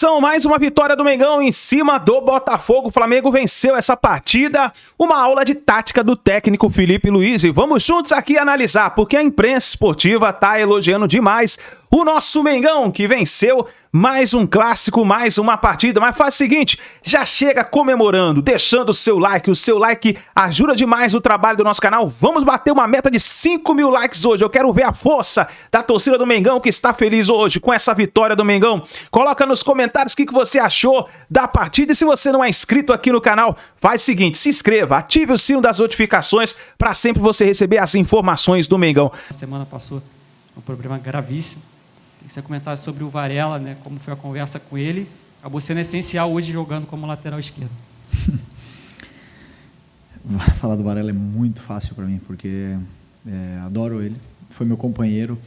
informação, mais uma vitória do Mengão em cima do Botafogo. O Flamengo venceu essa partida. Uma aula de tática do técnico Felipe Luiz. E vamos juntos aqui analisar, porque a imprensa esportiva tá elogiando demais o nosso Mengão, que venceu mais um clássico, mais uma partida. Mas faz o seguinte, já chega comemorando, deixando o seu like. O seu like ajuda demais o trabalho do nosso canal. Vamos bater uma meta de 5.000 likes hoje. Eu quero ver a força da torcida do Mengão, que está feliz hoje com essa vitória do Mengão. Coloca nos comentários o que você achou da partida. E se você não é inscrito aqui no canal, faz o seguinte, se inscreva, ative o sino das notificações para sempre você receber as informações do Mengão. A semana passou um problema gravíssimo. Que você comentasse sobre o Varela, né, como foi a conversa com ele, acabou sendo essencial hoje jogando como lateral esquerdo. Falar do Varela é muito fácil para mim, porque adoro ele, foi meu companheiro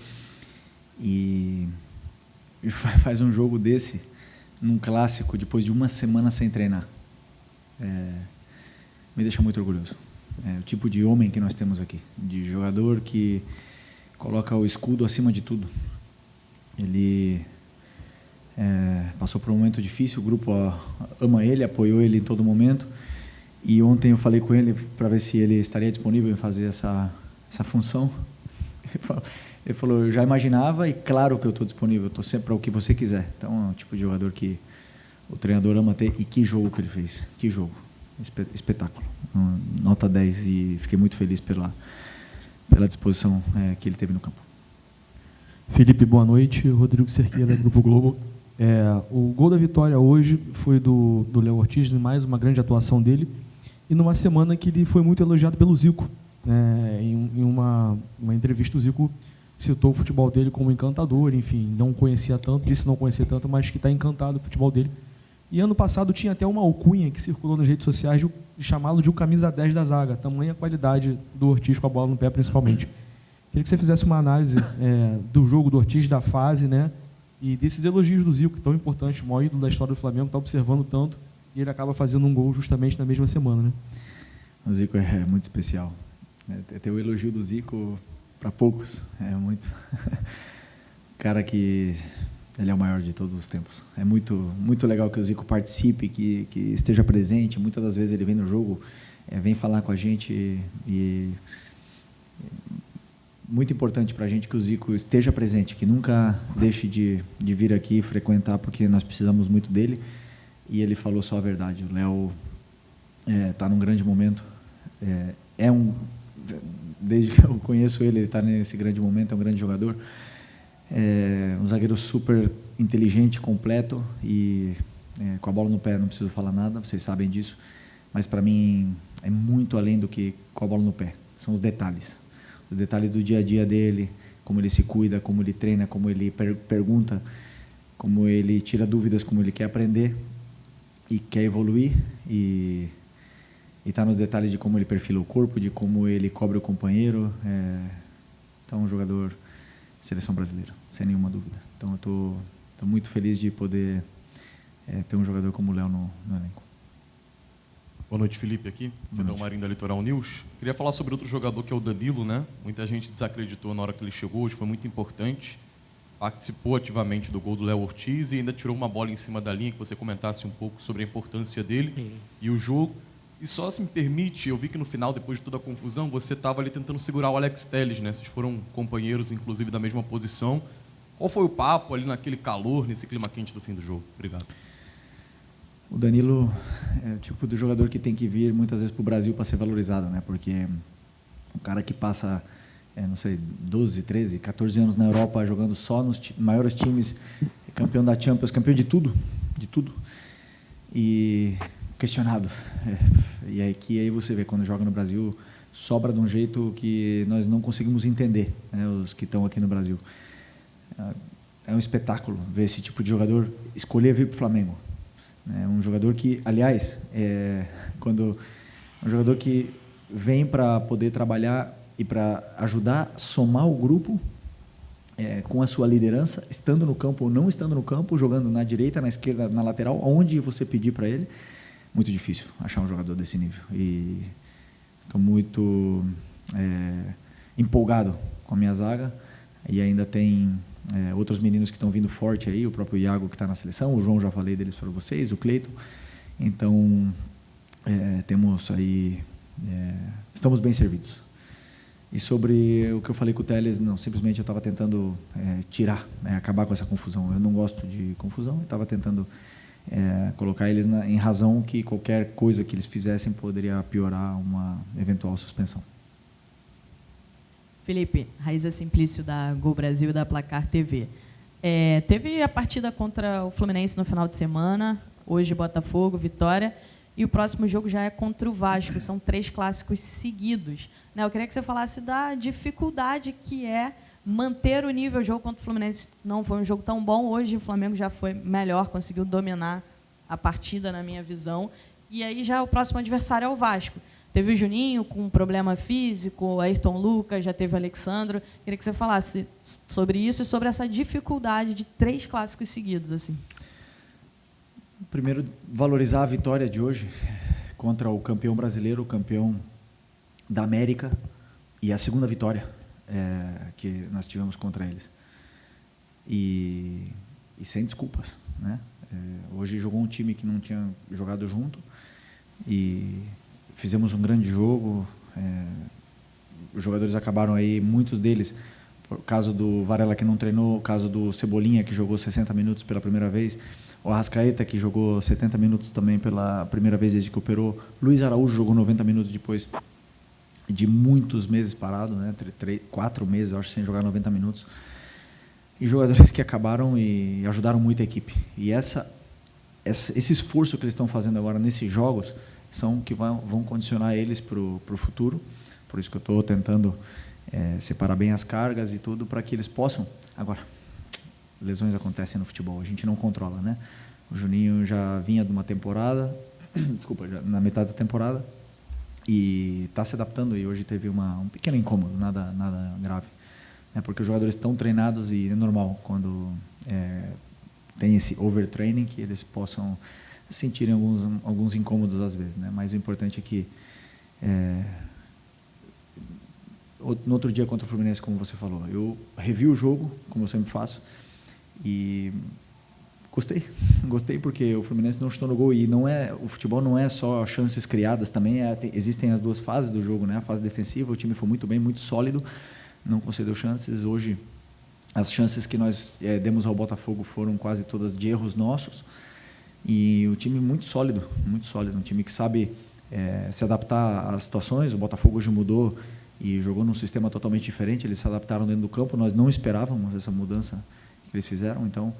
e faz um jogo desse, num clássico, depois de uma semana sem treinar. Me deixa muito orgulhoso. É o tipo de homem que nós temos aqui, de jogador que coloca o escudo acima de tudo. Ele passou por um momento difícil, o grupo ama ele, apoiou ele em todo momento. E ontem eu falei com ele para ver se ele estaria disponível em fazer essa função. Ele falou, eu já imaginava e claro que eu estou disponível, estou sempre para o que você quiser. Então é um tipo de jogador que o treinador ama ter. E que jogo que ele fez, que jogo, espetáculo. Nota 10 e fiquei muito feliz pela disposição que ele teve no campo. Felipe, boa noite. Rodrigo Cerqueira, Grupo Globo. O gol da vitória hoje foi do Léo Ortiz, mais uma grande atuação dele, e numa semana que ele foi muito elogiado pelo Zico. Em uma entrevista, o Zico citou o futebol dele como encantador, enfim, não conhecia tanto, disse não conhecer tanto, mas que está encantado com o futebol dele. E ano passado tinha até uma alcunha que circulou nas redes sociais de chamá-lo de o camisa 10 da zaga, tamanha qualidade do Ortiz com a bola no pé, principalmente. Queria que você fizesse uma análise do jogo do Ortiz, da fase, né? E desses elogios do Zico, tão importante, o maior ídolo da história do Flamengo, está observando tanto, e ele acaba fazendo um gol justamente na mesma semana, né? O Zico é muito especial. Ter o elogio do Zico para poucos é muito. Cara que ele é o maior de todos os tempos. É muito, muito legal que o Zico participe, que esteja presente. Muitas das vezes ele vem no jogo, vem falar com a gente e muito importante para a gente que o Zico esteja presente, que nunca deixe de vir aqui frequentar, porque nós precisamos muito dele. E ele falou só a verdade. O Léo está num grande momento. Desde que eu conheço ele está nesse grande momento, é um grande jogador. Um zagueiro super inteligente, completo e com a bola no pé não preciso falar nada, vocês sabem disso. Mas para mim é muito além do que com a bola no pé. São os detalhes. Os detalhes do dia a dia dele, como ele se cuida, como ele treina, como ele pergunta, como ele tira dúvidas, como ele quer aprender e quer evoluir. E está nos detalhes de como ele perfila o corpo, de como ele cobre o companheiro. Então, um jogador seleção brasileira, sem nenhuma dúvida. Então, eu estou muito feliz de poder ter um jogador como o Léo no elenco. Boa noite, Felipe, aqui, Cidão Marinho da Litoral News. Queria falar sobre outro jogador que é o Danilo, né? Muita gente desacreditou na hora que ele chegou, hoje foi muito importante. Participou ativamente do gol do Léo Ortiz e ainda tirou uma bola em cima da linha, que você comentasse um pouco sobre a importância dele e o jogo. E só se me permite, eu vi que no final, depois de toda a confusão, você estava ali tentando segurar o Alex Telles, né? Vocês foram companheiros, inclusive, da mesma posição. Qual foi o papo ali naquele calor, nesse clima quente do fim do jogo? Obrigado. O Danilo é o tipo de jogador que tem que vir muitas vezes para o Brasil para ser valorizado, né? Porque um cara que passa, não sei, 12, 13, 14 anos na Europa jogando só nos maiores times, campeão da Champions, campeão de tudo, e questionado. E aí você vê, quando joga no Brasil, sobra de um jeito que nós não conseguimos entender, né? Os que estão aqui no Brasil. É um espetáculo ver esse tipo de jogador escolher vir para o Flamengo. É um jogador que, aliás, um jogador que vem para poder trabalhar e para ajudar a somar o grupo com a sua liderança, estando no campo ou não estando no campo, jogando na direita, na esquerda, na lateral, aonde você pedir para ele. Muito difícil achar um jogador desse nível. E estou muito empolgado com a minha zaga. E ainda tem outros meninos que estão vindo forte aí, o próprio Iago que está na seleção, o João, já falei deles para vocês, o Cleiton. Então, temos aí, estamos bem servidos. E sobre o que eu falei com o Teles, não, simplesmente eu estava tentando tirar, acabar com essa confusão. Eu não gosto de confusão, eu estava tentando colocar eles em razão que qualquer coisa que eles fizessem poderia piorar uma eventual suspensão. Felipe, Raíza Simplício da Gol Brasil e da Placar TV. Teve a partida contra o Fluminense no final de semana, hoje Botafogo, Vitória, e o próximo jogo já é contra o Vasco, são 3 clássicos seguidos. Eu queria que você falasse da dificuldade que é manter o nível. O jogo contra o Fluminense não foi um jogo tão bom, hoje o Flamengo já foi melhor, conseguiu dominar a partida, na minha visão, e aí já o próximo adversário é o Vasco. Teve o Juninho com um problema físico, o Ayrton Lucas, já teve o Alexandro. Queria que você falasse sobre isso e sobre essa dificuldade de 3 clássicos seguidos. Assim. Primeiro, valorizar a vitória de hoje contra o campeão brasileiro, o campeão da América, e a segunda vitória que nós tivemos contra eles. E sem desculpas, né? Hoje jogou um time que não tinha jogado junto e fizemos um grande jogo. Os jogadores acabaram aí, muitos deles, por caso do Varela que não treinou, o caso do Cebolinha que jogou 60 minutos pela primeira vez, o Arrascaeta que jogou 70 minutos também pela primeira vez desde que operou, Luiz Araújo jogou 90 minutos depois de muitos meses parado, né? 4 meses, eu acho, sem jogar 90 minutos. E jogadores que acabaram e ajudaram muito a equipe. E esse esforço que eles estão fazendo agora nesses jogos são que vão condicionar eles para o futuro. Por isso que eu estou tentando separar bem as cargas e tudo, para que eles possam... Agora, lesões acontecem no futebol, a gente não controla, né? O Juninho já vinha de uma temporada, desculpa, já na metade da temporada, e está se adaptando, e hoje teve um pequeno incômodo, nada grave. Porque os jogadores estão treinados e é normal, quando tem esse overtraining, que eles possam sentirem alguns incômodos às vezes, né? Mas o importante é que no outro dia contra o Fluminense, como você falou, eu revi o jogo, como eu sempre faço, e gostei porque o Fluminense não chutou no gol, e o futebol não é só chances criadas, também existem as 2 fases do jogo, né? A fase defensiva, o time foi muito bem, muito sólido, não concedeu chances. Hoje as chances que nós demos ao Botafogo foram quase todas de erros nossos, e o time muito sólido, um time que sabe se adaptar às situações. O Botafogo hoje mudou e jogou num sistema totalmente diferente, eles se adaptaram dentro do campo, nós não esperávamos essa mudança que eles fizeram. Então,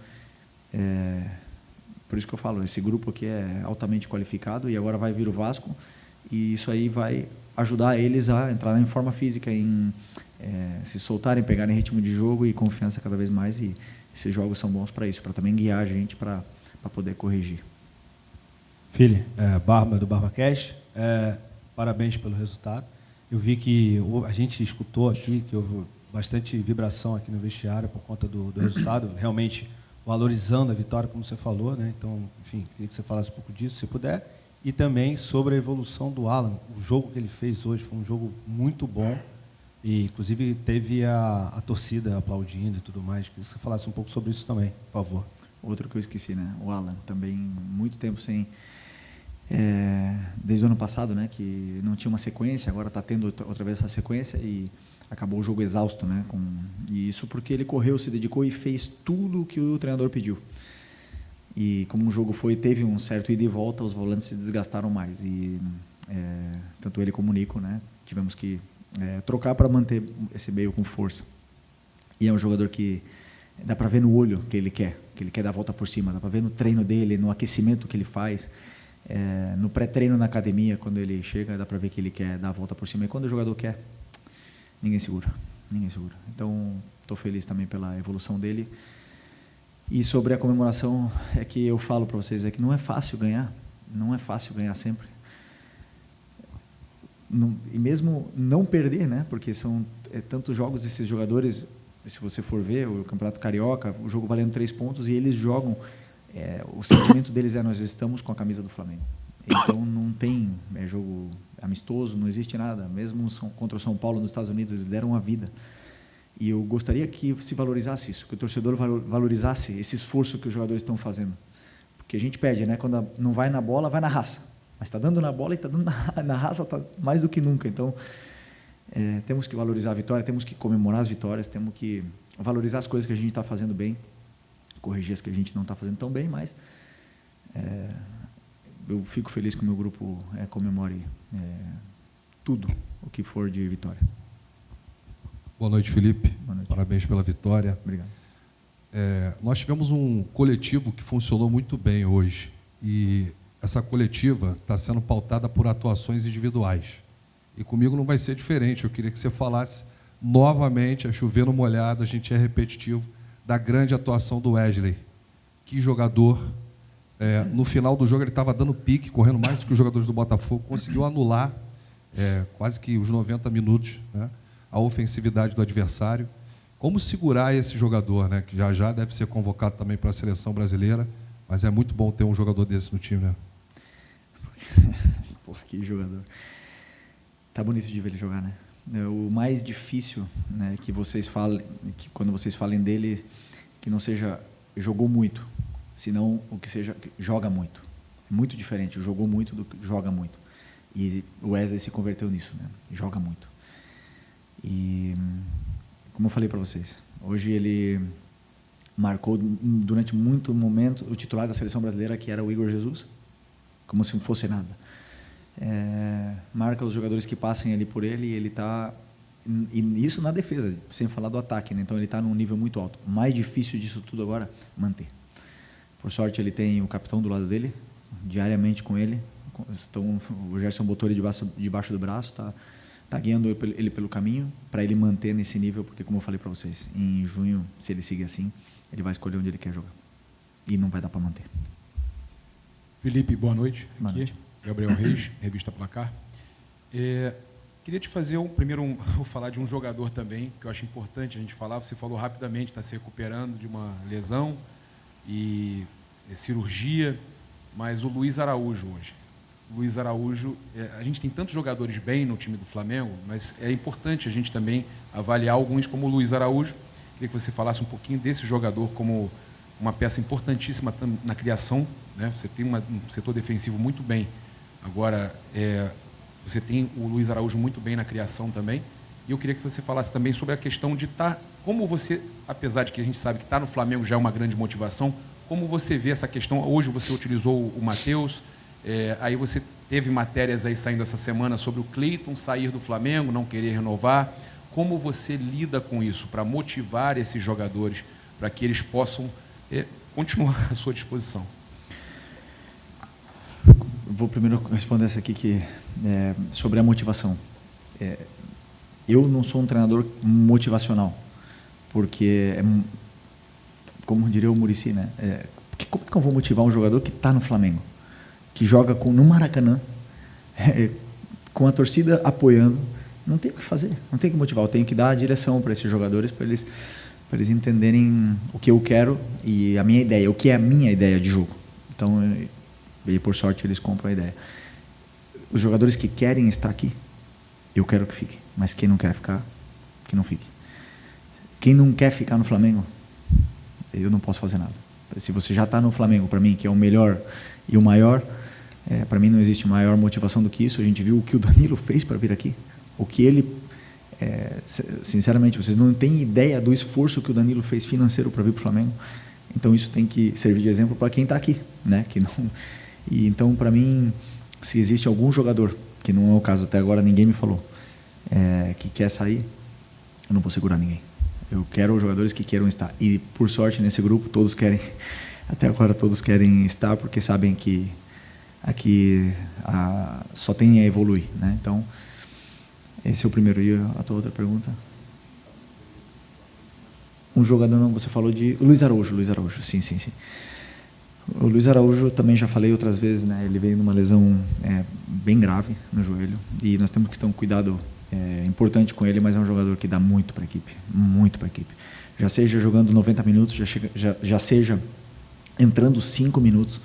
por isso que eu falo, esse grupo aqui é altamente qualificado, e agora vai vir o Vasco, e isso aí vai ajudar eles a entrar em forma física, em se soltarem, pegarem ritmo de jogo e confiança cada vez mais, e esses jogos são bons para isso, para também guiar a gente para poder corrigir. Fili, Barba do BarbaCast, parabéns pelo resultado. Eu vi que a gente escutou aqui que houve bastante vibração aqui no vestiário por conta do resultado, realmente valorizando a vitória, como você falou, né? Então, enfim, queria que você falasse um pouco disso, se puder, e também sobre a evolução do Alan. O jogo que ele fez hoje foi um jogo muito bom, e inclusive teve a torcida aplaudindo e tudo mais. Queria que você falasse um pouco sobre isso também, por favor. Outro que eu esqueci, né? O Alan, também muito tempo sem... desde o ano passado, né? Que não tinha uma sequência, agora está tendo outra vez essa sequência, e acabou o jogo exausto, né? E isso porque ele correu, se dedicou e fez tudo o que o treinador pediu. E como o jogo teve um certo ida e volta, os volantes se desgastaram mais, e tanto ele como o Nico, né? Tivemos que trocar para manter esse meio com força. E é um jogador que dá para ver no olho que ele quer dar a volta por cima, dá para ver no treino dele, no aquecimento que ele faz, no pré-treino na academia, quando ele chega, dá para ver que ele quer dar a volta por cima. E quando o jogador quer, ninguém segura. Então, estou feliz também pela evolução dele. E sobre a comemoração, é que eu falo para vocês, que não é fácil ganhar sempre. E mesmo não perder, né? Porque são tantos jogos desses jogadores, se você for ver o Campeonato Carioca, o jogo valendo 3 pontos, e eles jogam, o sentimento deles nós estamos com a camisa do Flamengo. Então não tem jogo amistoso, não existe nada. Mesmo contra o São Paulo nos Estados Unidos, eles deram a vida. E eu gostaria que se valorizasse isso, que o torcedor valorizasse esse esforço que os jogadores estão fazendo. Porque a gente pede, né? Quando não vai na bola, vai na raça. Mas está dando na bola e está dando na raça tá mais do que nunca. Então, temos que valorizar a vitória, temos que comemorar as vitórias, temos que valorizar as coisas que a gente está fazendo bem, corrigir as que a gente não está fazendo tão bem, mas eu fico feliz que o meu grupo comemore tudo o que for de vitória. Boa noite, Felipe. Boa noite. Parabéns pela vitória. Obrigado. Nós tivemos um coletivo que funcionou muito bem hoje. E essa coletiva está sendo pautada por atuações individuais. E comigo não vai ser diferente. Eu queria que você falasse novamente, a chover no molhado, a gente é repetitivo, da grande atuação do Wesley. Que jogador. No final do jogo ele estava dando pique, correndo mais do que os jogadores do Botafogo, conseguiu anular quase que os 90 minutos, né, a ofensividade do adversário. Como segurar esse jogador, né, que já deve ser convocado também para a seleção brasileira, mas é muito bom ter um jogador desse no time, né? Porra, que jogador. Tá bonito de ver ele jogar, né? O mais difícil, né, que vocês falem, que quando vocês falem dele, que não seja jogou muito, senão o que seja joga muito. É muito diferente, jogou muito do que joga muito. E o Wesley se converteu nisso, né? Joga muito. E como eu falei para vocês, hoje ele marcou durante muito momento o titular da seleção brasileira, que era o Igor Jesus, como se não fosse nada. Marca os jogadores que passem ali por ele, e ele está... E isso na defesa, sem falar do ataque, né? Então ele está num nível muito alto. O mais difícil disso tudo agora, manter. Por sorte ele tem o capitão do lado dele, diariamente com ele. O Gerson botou ele debaixo do braço, está guiando ele pelo caminho, para ele manter nesse nível, porque, como eu falei para vocês, em junho, se ele seguir assim, ele vai escolher onde ele quer jogar. E não vai dar para manter. Felipe, boa noite. Boa noite. Gabriel Reis, Revista Placar. Queria te fazer vou falar de um jogador também, que eu acho importante a gente falar. Você falou rapidamente, está se recuperando de uma lesão e cirurgia, mas o Luiz Araújo hoje. Luiz Araújo, a gente tem tantos jogadores bem no time do Flamengo, mas é importante a gente também avaliar alguns como o Luiz Araújo. Queria que você falasse um pouquinho desse jogador como uma peça importantíssima na criação, né? Você tem um setor defensivo muito bem. Agora, você tem o Luiz Araújo muito bem na criação também. E eu queria que você falasse também sobre a questão de como você, apesar de que a gente sabe que estar no Flamengo já é uma grande motivação, como você vê essa questão? Hoje você utilizou o Matheus, aí você teve matérias aí saindo essa semana sobre o Cleiton sair do Flamengo, não querer renovar. Como você lida com isso para motivar esses jogadores, para que eles possam continuar à sua disposição? Vou primeiro responder essa aqui, que sobre a motivação. Eu não sou um treinador motivacional, porque, como diria o Muricy, né? Como que eu vou motivar um jogador que está no Flamengo, que joga no Maracanã, com a torcida apoiando? Não tem o que fazer, não tem o que motivar. Eu tenho que dar a direção para esses jogadores, para eles entenderem o que eu quero e a minha ideia, o que é a minha ideia de jogo. Então, e por sorte eles compram a ideia. Os jogadores que querem estar aqui, eu quero que fique. Mas quem não quer ficar, que não fique. Quem não quer ficar no Flamengo, eu não posso fazer nada. Se você já está no Flamengo, para mim, que é o melhor e o maior, para mim não existe maior motivação do que isso. A gente viu o que o Danilo fez para vir aqui. O que ele... sinceramente, vocês não têm ideia do esforço que o Danilo fez financeiro para vir para o Flamengo. Então isso tem que servir de exemplo para quem está aqui, né? Que não... E então, para mim, se existe algum jogador, que não é o caso até agora, ninguém me falou, que quer sair, eu não vou segurar ninguém. Eu quero os jogadores que queiram estar. E, por sorte, nesse grupo, todos querem, até agora todos querem estar, porque sabem que aqui só tem a evoluir, né? Então, esse é o primeiro. E a tua outra pergunta? Um jogador, não, você falou de Luiz Araújo, sim. O Luiz Araújo, também já falei outras vezes, né? Ele veio numa lesão bem grave no joelho, e nós temos que ter um cuidado importante com ele, mas é um jogador que dá muito para a equipe, já seja jogando 90 minutos, já seja entrando 5 minutos.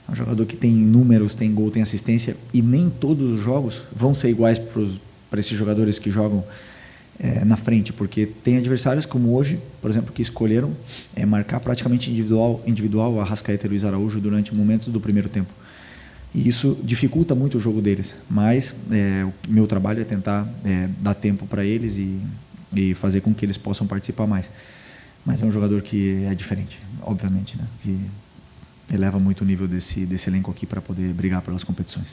É um jogador que tem números, tem gol, tem assistência, e nem todos os jogos vão ser iguais para esses jogadores que jogam na frente, porque tem adversários como hoje, por exemplo, que escolheram marcar praticamente individual o Arrascaeta e Luiz Araújo durante momentos do primeiro tempo. E isso dificulta muito o jogo deles, mas o meu trabalho é tentar dar tempo para eles e fazer com que eles possam participar mais. Mas é um jogador que é diferente, obviamente, né? Que eleva muito o nível desse elenco aqui para poder brigar pelas competições.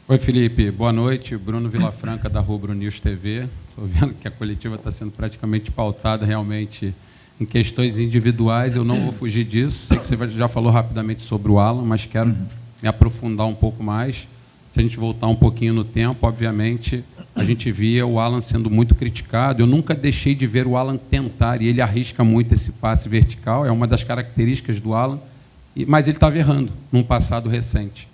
Oi, Felipe. Boa noite. Bruno Vilafranca, da Rubro News TV. Estou vendo que a coletiva está sendo praticamente pautada realmente em questões individuais. Eu não vou fugir disso. Sei que você já falou rapidamente sobre o Alan, mas quero me aprofundar um pouco mais. Se a gente voltar um pouquinho no tempo, obviamente, a gente via o Alan sendo muito criticado. Eu nunca deixei de ver o Alan tentar, e ele arrisca muito esse passe vertical, é uma das características do Alan, mas ele estava errando num passado recente.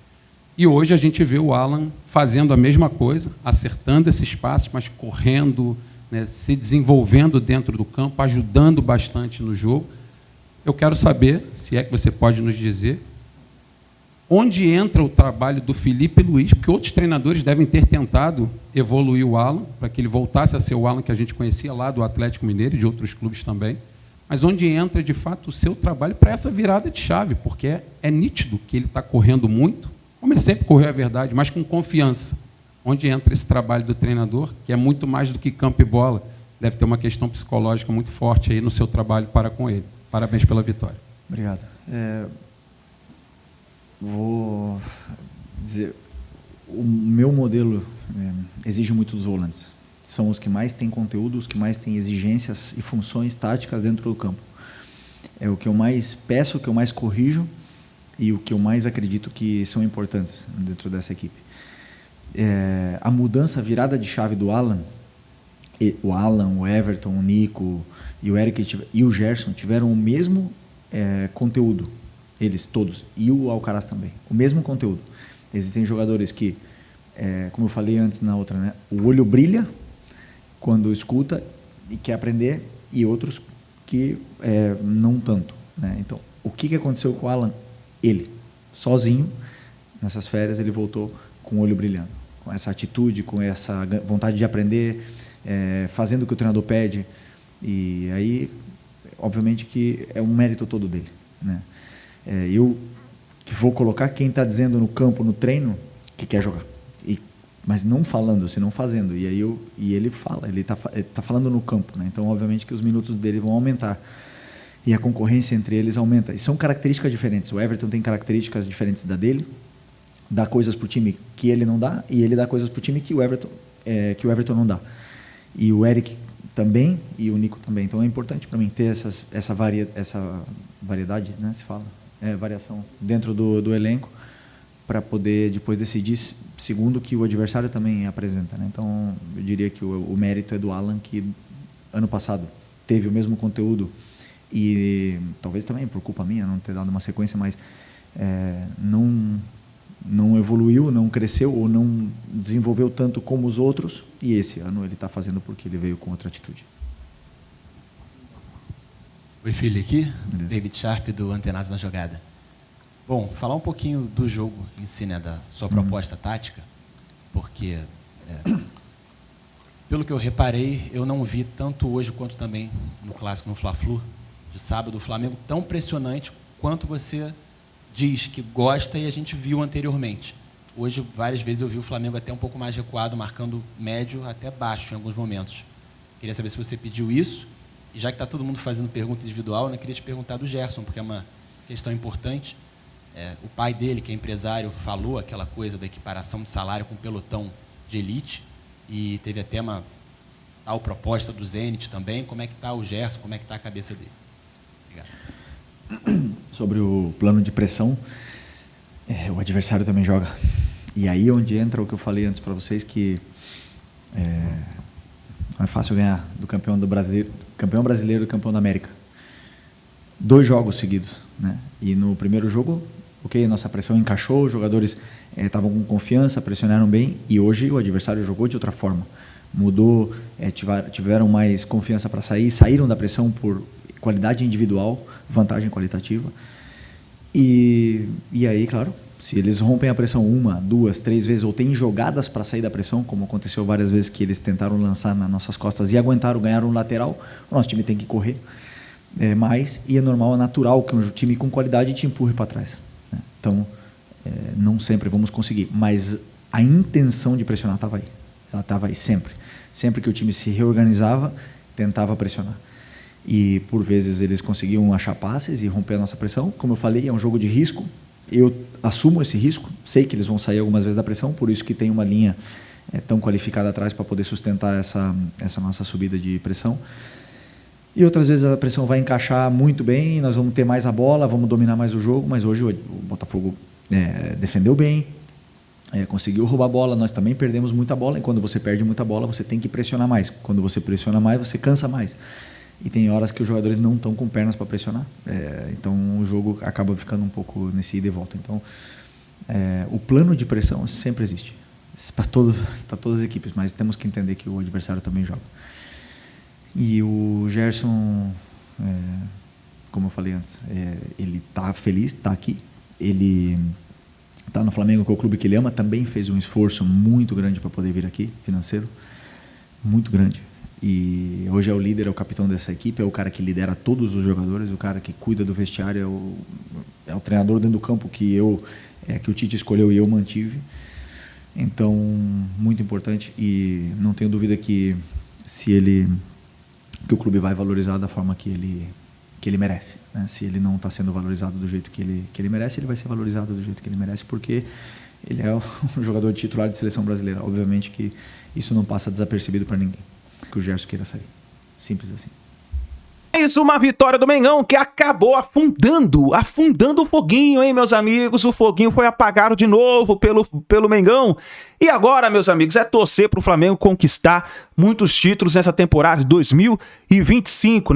E hoje a gente vê o Alan fazendo a mesma coisa, acertando esses passes, mas correndo, né, se desenvolvendo dentro do campo, ajudando bastante no jogo. Eu quero saber, se é que você pode nos dizer, onde entra o trabalho do Filipe Luís, porque outros treinadores devem ter tentado evoluir o Alan, para que ele voltasse a ser o Alan que a gente conhecia lá do Atlético Mineiro e de outros clubes também, mas onde entra, de fato, o seu trabalho para essa virada de chave, porque é nítido que ele está correndo muito, como ele sempre correu, é verdade, mas com confiança. Onde entra esse trabalho do treinador, que é muito mais do que campo e bola, deve ter uma questão psicológica muito forte aí no seu trabalho para com ele. Parabéns pela vitória. Obrigado. Vou dizer, o meu modelo exige muito dos volantes. São os que mais têm conteúdo, os que mais têm exigências e funções táticas dentro do campo. É o que eu mais peço, o que eu mais corrijo e o que eu mais acredito que são importantes dentro dessa equipe. A mudança, a virada de chave do Alan, o Alan, o Everton, o Nico e o Eric e o Gerson tiveram o mesmo conteúdo. Eles todos, e o Alcaraz também, o mesmo conteúdo. Existem jogadores que, como eu falei antes na outra, né, o olho brilha quando escuta e quer aprender, e outros que não tanto, né? Então, o que aconteceu com o Alan? Ele, sozinho, nessas férias, ele voltou com o olho brilhando, com essa atitude, com essa vontade de aprender, fazendo o que o treinador pede, e aí, obviamente que é um mérito todo dele, né? Eu que vou colocar quem está dizendo no campo, no treino, que quer jogar. Mas não falando, senão fazendo. E ele fala, ele tá falando no campo, né? Então, obviamente que os minutos dele vão aumentar. E a concorrência entre eles aumenta. E são características diferentes. O Everton tem características diferentes da dele, dá coisas para o time que ele não dá, e ele dá coisas para o time que o Everton não dá. E o Eric também, e o Nico também. Então, é importante para mim ter essa variedade, né, se fala? Variação dentro do elenco, para poder depois decidir segundo o que o adversário também apresenta, né? Então, eu diria que o mérito é do Alan, que ano passado teve o mesmo conteúdo e talvez também por culpa minha não ter dado uma sequência, mas não evoluiu, não cresceu ou não desenvolveu tanto como os outros, e esse ano ele está fazendo porque ele veio com outra atitude. Oi, filho, aqui, Beleza. David Sharp, do Antenados na Jogada. Bom, falar um pouquinho do jogo em si, né, da sua proposta tática, porque, pelo que eu reparei, eu não vi tanto hoje quanto também no clássico, no Fla-Flu, de sábado, o Flamengo tão pressionante quanto você diz que gosta e a gente viu anteriormente. Hoje, várias vezes eu vi o Flamengo até um pouco mais recuado, marcando médio até baixo em alguns momentos. Queria saber se você pediu isso. E já que está todo mundo fazendo pergunta individual, eu queria te perguntar do Gerson, porque é uma questão importante. O pai dele, que é empresário, falou aquela coisa da equiparação de salário com pelotão de elite, e teve até uma tal proposta do Zenit também. Como é que está o Gerson, como é que está a cabeça dele? Obrigado. Sobre o plano de pressão, o adversário também joga. E aí onde entra o que eu falei antes para vocês, que não é fácil ganhar do campeão brasileiro e campeão da América. 2 jogos seguidos, né? E no primeiro jogo, nossa pressão encaixou, os jogadores estavam com confiança, pressionaram bem, e hoje o adversário jogou de outra forma. Mudou, tiveram mais confiança para saíram da pressão por qualidade individual, vantagem qualitativa. E aí, claro, Se eles rompem a pressão 1, 2, 3 vezes, ou tem jogadas para sair da pressão, como aconteceu várias vezes que eles tentaram lançar nas nossas costas e aguentaram, ganharam um lateral, o nosso time tem que correr mais, e é normal, é natural que um time com qualidade te empurre para trás, né? Então, não sempre vamos conseguir, mas a intenção de pressionar estava aí. Ela estava aí sempre. Sempre que o time se reorganizava, tentava pressionar. E, por vezes, eles conseguiam achar passes e romper a nossa pressão. Como eu falei, é um jogo de risco. Eu assumo esse risco. Sei que eles vão sair algumas vezes da pressão, por isso que tem uma linha tão qualificada atrás para poder sustentar essa nossa subida de pressão. E outras vezes a pressão vai encaixar muito bem, nós vamos ter mais a bola, vamos dominar mais o jogo, mas hoje o Botafogo defendeu bem, conseguiu roubar a bola, nós também perdemos muita bola, e quando você perde muita bola, você tem que pressionar mais. Quando você pressiona mais, você cansa mais. E tem horas que os jogadores não estão com pernas para pressionar. Então o jogo acaba ficando um pouco nesse ida e volta. Então o plano de pressão sempre existe, para todas as equipes, mas temos que entender que o adversário também joga. E o Gerson, como eu falei antes, ele está feliz, está aqui. Ele está no Flamengo, que é o clube que ele ama, também fez um esforço muito grande para poder vir aqui, financeiro, muito grande. E hoje é o líder, é o capitão dessa equipe, é o cara que lidera todos os jogadores, o cara que cuida do vestiário, é o treinador dentro do campo que o Tite escolheu e eu mantive. Então, muito importante, e não tenho dúvida que que o clube vai valorizar da forma que ele merece, né? Se ele não está sendo valorizado do jeito que ele merece, ele vai ser valorizado do jeito que ele merece, porque ele é um jogador titular de seleção brasileira. Obviamente que isso não passa desapercebido para ninguém, que o Gerson queira sair. Simples assim. Isso, uma vitória do Mengão que acabou afundando o foguinho, hein, meus amigos? O foguinho foi apagado de novo pelo Mengão. E agora, meus amigos, é torcer para o Flamengo conquistar muitos títulos nessa temporada de 2025.